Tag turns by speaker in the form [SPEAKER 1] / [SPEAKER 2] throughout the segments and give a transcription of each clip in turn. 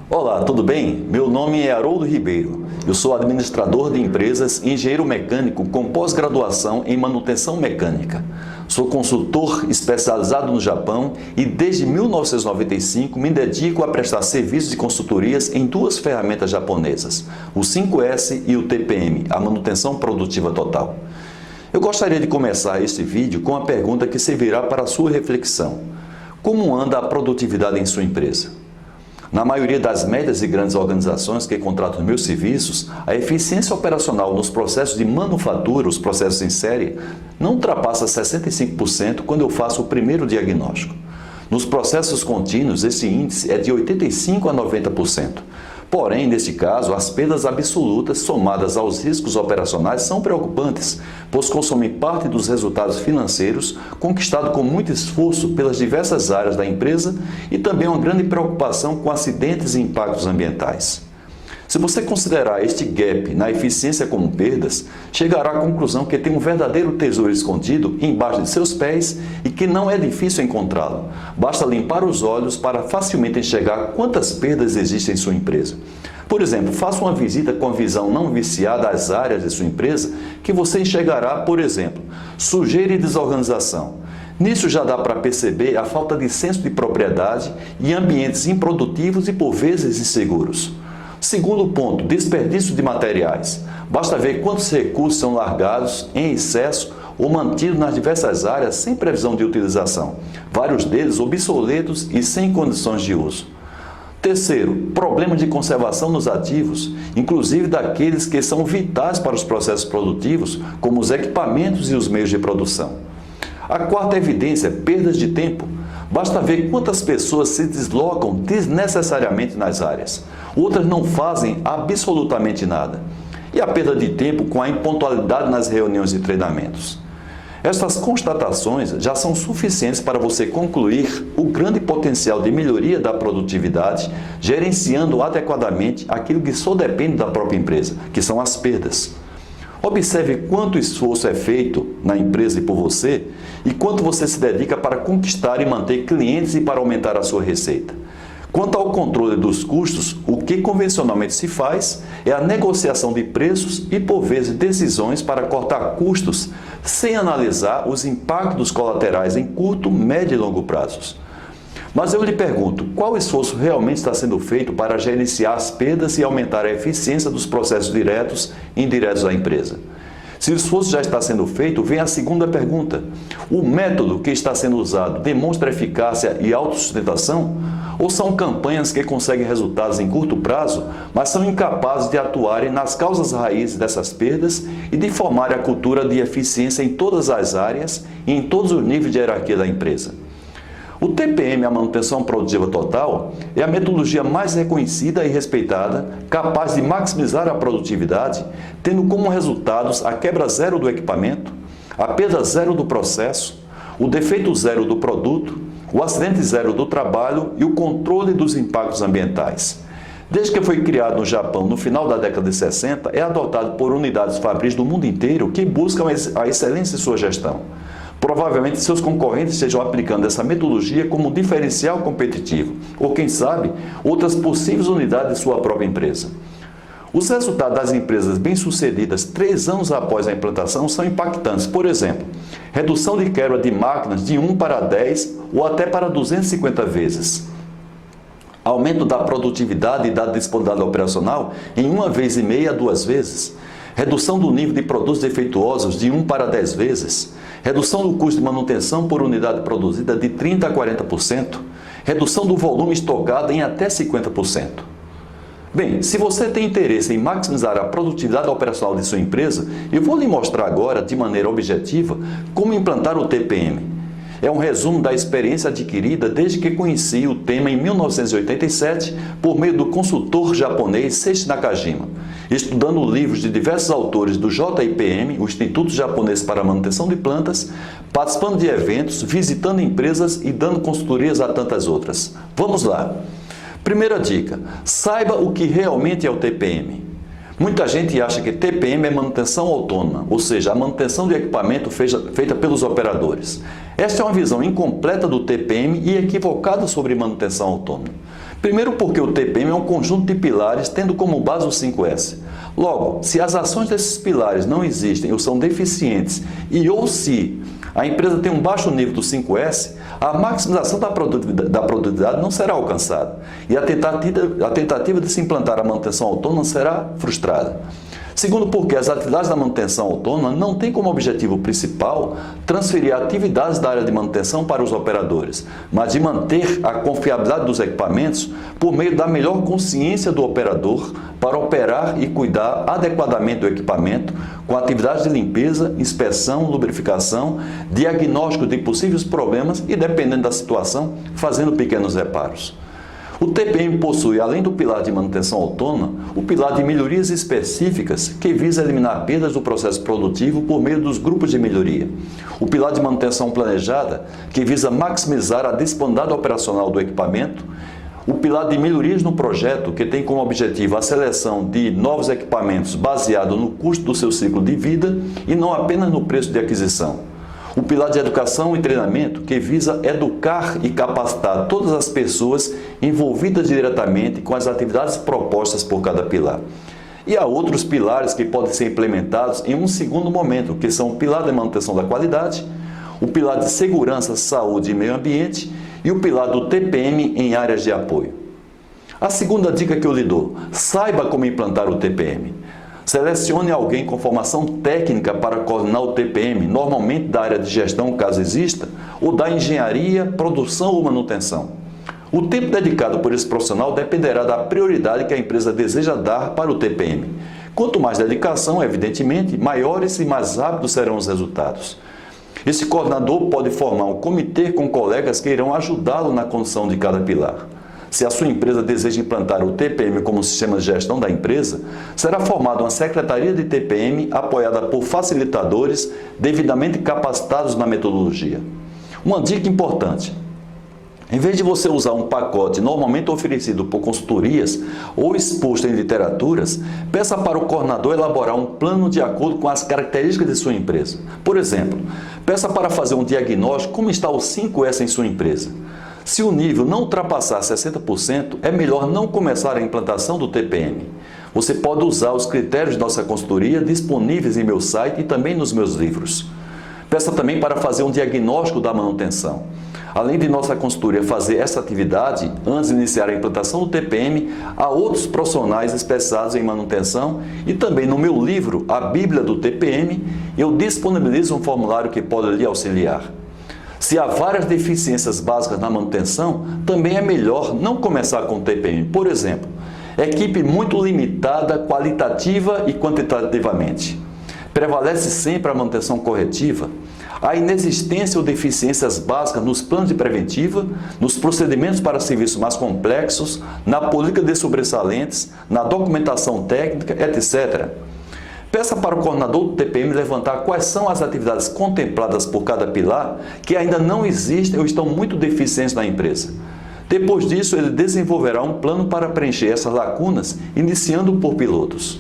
[SPEAKER 1] Olá, tudo bem? Meu nome é Haroldo Ribeiro. Eu sou administrador de empresas e engenheiro mecânico com pós-graduação em manutenção mecânica. Sou consultor especializado no Japão e desde 1995 me dedico a prestar serviços de consultorias em duas ferramentas japonesas, o 5S e o TPM, a manutenção produtiva total. Eu gostaria de começar este vídeo com uma pergunta que servirá para a sua reflexão. Como anda a produtividade em sua empresa? Na maioria das médias e grandes organizações que contratam meus serviços, a eficiência operacional nos processos de manufatura, os processos em série, não ultrapassa 65% quando eu faço o primeiro diagnóstico. Nos processos contínuos, esse índice é de 85% a 90%. Porém, neste caso, as perdas absolutas somadas aos riscos operacionais são preocupantes, pois consomem parte dos resultados financeiros conquistados com muito esforço pelas diversas áreas da empresa e também uma grande preocupação com acidentes e impactos ambientais. Se você considerar este gap na eficiência como perdas, chegará à conclusão que tem um verdadeiro tesouro escondido embaixo de seus pés e que não é difícil encontrá-lo. Basta limpar os olhos para facilmente enxergar quantas perdas existem em sua empresa. Por exemplo, faça uma visita com a visão não viciada às áreas de sua empresa que você enxergará, por exemplo, sujeira e desorganização. Nisso já dá para perceber a falta de senso de propriedade e ambientes improdutivos e por vezes inseguros. Segundo ponto, desperdício de materiais. Basta ver quantos recursos são largados em excesso ou mantidos nas diversas áreas sem previsão de utilização, vários deles obsoletos e sem condições de uso. Terceiro, problema de conservação nos ativos, inclusive daqueles que são vitais para os processos produtivos, como os equipamentos e os meios de produção. A quarta evidência, perdas de tempo. Basta ver quantas pessoas se deslocam desnecessariamente nas áreas. Outras não fazem absolutamente nada. E a perda de tempo com a impontualidade nas reuniões e treinamentos. Estas constatações já são suficientes para você concluir o grande potencial de melhoria da produtividade, gerenciando adequadamente aquilo que só depende da própria empresa, que são as perdas. Observe quanto esforço é feito na empresa e por você e quanto você se dedica para conquistar e manter clientes e para aumentar a sua receita. Quanto ao controle dos custos, o que convencionalmente se faz é a negociação de preços e, por vezes, decisões para cortar custos sem analisar os impactos colaterais em curto, médio e longo prazos. Mas eu lhe pergunto, qual esforço realmente está sendo feito para gerenciar as perdas e aumentar a eficiência dos processos diretos e indiretos da empresa? Se o esforço já está sendo feito, vem a segunda pergunta. O método que está sendo usado demonstra eficácia e autossustentação? Ou são campanhas que conseguem resultados em curto prazo, mas são incapazes de atuarem nas causas raízes dessas perdas e de formar a cultura de eficiência em todas as áreas e em todos os níveis de hierarquia da empresa? O TPM, a manutenção produtiva total, é a metodologia mais reconhecida e respeitada, capaz de maximizar a produtividade, tendo como resultados a quebra zero do equipamento, a perda zero do processo, o defeito zero do produto, o acidente zero do trabalho e o controle dos impactos ambientais. Desde que foi criado no Japão no final da década de 60, é adotado por unidades fabris do mundo inteiro que buscam a excelência em sua gestão. Provavelmente seus concorrentes estejam aplicando essa metodologia como diferencial competitivo, ou quem sabe, outras possíveis unidades de sua própria empresa. Os resultados das empresas bem-sucedidas 3 anos após a implantação são impactantes. Por exemplo, redução de quebra de máquinas de 1 para 10 ou até para 250 vezes. Aumento da produtividade e da disponibilidade operacional em 1,5 a 2 vezes. Redução do nível de produtos defeituosos de 1 para 10 vezes. Redução do custo de manutenção por unidade produzida de 30% a 40%. Redução do volume estocado em até 50%. Bem, se você tem interesse em maximizar a produtividade operacional de sua empresa, eu vou lhe mostrar agora, de maneira objetiva, como implantar o TPM. É um resumo da experiência adquirida desde que conheci o tema em 1987 por meio do consultor japonês Seiichi Nakajima, estudando livros de diversos autores do JIPM, o Instituto Japonês para a Manutenção de Plantas, participando de eventos, visitando empresas e dando consultorias a tantas outras. Vamos lá! Primeira dica, saiba o que realmente é o TPM. Muita gente acha que TPM é manutenção autônoma, ou seja, a manutenção de equipamento feita pelos operadores. Esta é uma visão incompleta do TPM e equivocada sobre manutenção autônoma. Primeiro porque o TPM é um conjunto de pilares tendo como base os 5S. Logo, se as ações desses pilares não existem ou são deficientes ou se a empresa tem um baixo nível do 5S, a maximização da produtividade não será alcançada e a tentativa de se implantar a manutenção autônoma será frustrada. Segundo, porque as atividades da manutenção autônoma não têm como objetivo principal transferir atividades da área de manutenção para os operadores, mas de manter a confiabilidade dos equipamentos por meio da melhor consciência do operador para operar e cuidar adequadamente do equipamento com atividades de limpeza, inspeção, lubrificação, diagnóstico de possíveis problemas e, dependendo da situação, fazendo pequenos reparos. O TPM possui, além do pilar de manutenção autônoma, o pilar de melhorias específicas que visa eliminar perdas do processo produtivo por meio dos grupos de melhoria. O pilar de manutenção planejada, que visa maximizar a disponibilidade operacional do equipamento. O pilar de melhorias no projeto, que tem como objetivo a seleção de novos equipamentos baseado no custo do seu ciclo de vida e não apenas no preço de aquisição. O pilar de educação e treinamento, que visa educar e capacitar todas as pessoas envolvidas diretamente com as atividades propostas por cada pilar. E há outros pilares que podem ser implementados em um segundo momento, que são o pilar de manutenção da qualidade, o pilar de segurança, saúde e meio ambiente e o pilar do TPM em áreas de apoio. A segunda dica que eu lhe dou: saiba como implantar o TPM. Selecione alguém com formação técnica para coordenar o TPM, normalmente da área de gestão, caso exista, ou da engenharia, produção ou manutenção. O tempo dedicado por esse profissional dependerá da prioridade que a empresa deseja dar para o TPM. Quanto mais dedicação, evidentemente, maiores e mais rápidos serão os resultados. Esse coordenador pode formar um comitê com colegas que irão ajudá-lo na condução de cada pilar. Se a sua empresa deseja implantar o TPM como sistema de gestão da empresa, será formada uma secretaria de TPM apoiada por facilitadores devidamente capacitados na metodologia. Uma dica importante: em vez de você usar um pacote normalmente oferecido por consultorias ou exposto em literaturas, peça para o coordenador elaborar um plano de acordo com as características de sua empresa. Por exemplo, peça para fazer um diagnóstico como está o 5S em sua empresa. Se o nível não ultrapassar 60%, é melhor não começar a implantação do TPM. Você pode usar os critérios de nossa consultoria disponíveis em meu site e também nos meus livros. Peça também para fazer um diagnóstico da manutenção. Além de nossa consultoria fazer essa atividade, antes de iniciar a implantação do TPM, há outros profissionais especializados em manutenção e também no meu livro, A Bíblia do TPM, eu disponibilizo um formulário que pode lhe auxiliar. Se há várias deficiências básicas na manutenção, também é melhor não começar com o TPM. Por exemplo, equipe muito limitada qualitativa e quantitativamente. Prevalece sempre a manutenção corretiva. A inexistência ou deficiências básicas nos planos de preventiva, nos procedimentos para serviços mais complexos, na política de sobressalentes, na documentação técnica, etc. Peça para o coordenador do TPM levantar quais são as atividades contempladas por cada pilar que ainda não existem ou estão muito deficientes na empresa. Depois disso, ele desenvolverá um plano para preencher essas lacunas, iniciando por pilotos.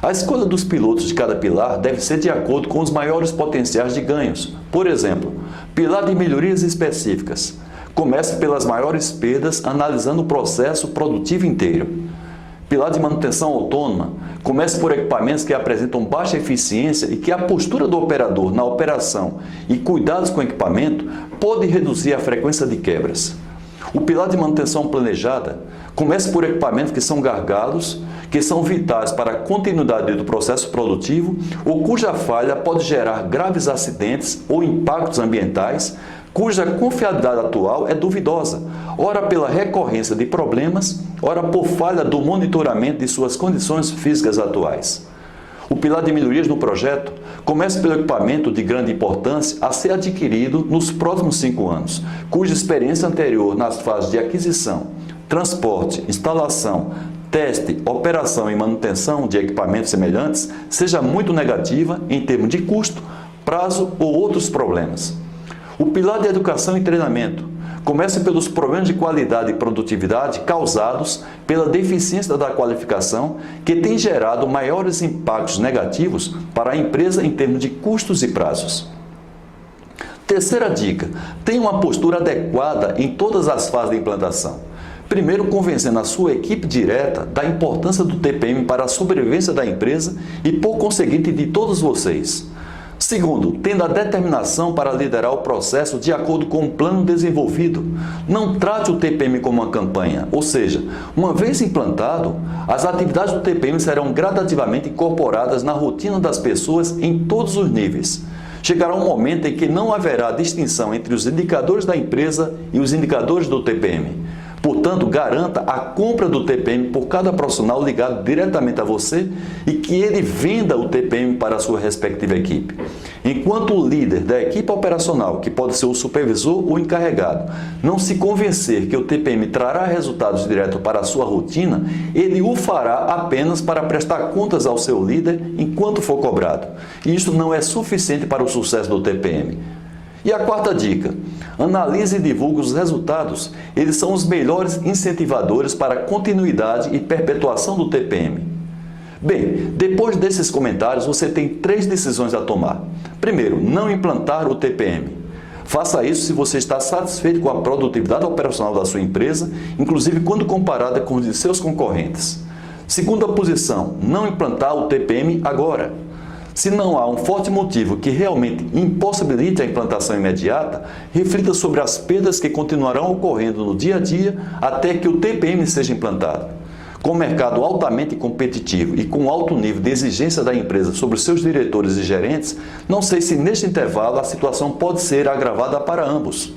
[SPEAKER 1] A escolha dos pilotos de cada pilar deve ser de acordo com os maiores potenciais de ganhos. Por exemplo, pilar de melhorias específicas. Comece pelas maiores perdas, analisando o processo produtivo inteiro. Pilar de manutenção autônoma. Comece por equipamentos que apresentam baixa eficiência e que a postura do operador na operação e cuidados com o equipamento pode reduzir a frequência de quebras. O pilar de manutenção planejada. Comece por equipamentos que são gargalos, que são vitais para a continuidade do processo produtivo ou cuja falha pode gerar graves acidentes ou impactos ambientais, cuja confiabilidade atual é duvidosa, ora pela recorrência de problemas, ora por falha do monitoramento de suas condições físicas atuais. O pilar de melhorias no projeto começa pelo equipamento de grande importância a ser adquirido nos próximos 5 anos, cuja experiência anterior nas fases de aquisição, transporte, instalação, teste, operação e manutenção de equipamentos semelhantes seja muito negativa em termos de custo, prazo ou outros problemas. O pilar de educação e treinamento começa pelos problemas de qualidade e produtividade causados pela deficiência da qualificação que tem gerado maiores impactos negativos para a empresa em termos de custos e prazos. Terceira dica: tenha uma postura adequada em todas as fases da implantação. Primeiro, convencendo a sua equipe direta da importância do TPM para a sobrevivência da empresa e, por conseguinte, de todos vocês. Segundo, tendo a determinação para liderar o processo de acordo com o plano desenvolvido. Não trate o TPM como uma campanha, ou seja, uma vez implantado, as atividades do TPM serão gradativamente incorporadas na rotina das pessoas em todos os níveis. Chegará um momento em que não haverá distinção entre os indicadores da empresa e os indicadores do TPM. Portanto, garanta a compra do TPM por cada profissional ligado diretamente a você e que ele venda o TPM para a sua respectiva equipe. Enquanto o líder da equipe operacional, que pode ser o supervisor ou encarregado, não se convencer que o TPM trará resultados diretos para a sua rotina, ele o fará apenas para prestar contas ao seu líder enquanto for cobrado. E isso não é suficiente para o sucesso do TPM. E a quarta dica, analise e divulgue os resultados. Eles são os melhores incentivadores para a continuidade e perpetuação do TPM. Bem, depois desses comentários, você tem 3 decisões a tomar. Primeiro, não implantar o TPM. Faça isso se você está satisfeito com a produtividade operacional da sua empresa, inclusive quando comparada com os de seus concorrentes. Segunda posição, não implantar o TPM agora. Se não há um forte motivo que realmente impossibilite a implantação imediata, reflita sobre as perdas que continuarão ocorrendo no dia a dia até que o TPM seja implantado. Com o mercado altamente competitivo e com alto nível de exigência da empresa sobre seus diretores e gerentes, não sei se neste intervalo a situação pode ser agravada para ambos.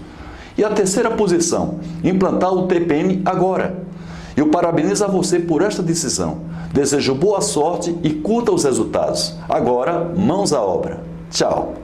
[SPEAKER 1] E a terceira posição, implantar o TPM agora. Eu parabenizo a você por esta decisão. Desejo boa sorte e curta os resultados. Agora, mãos à obra. Tchau!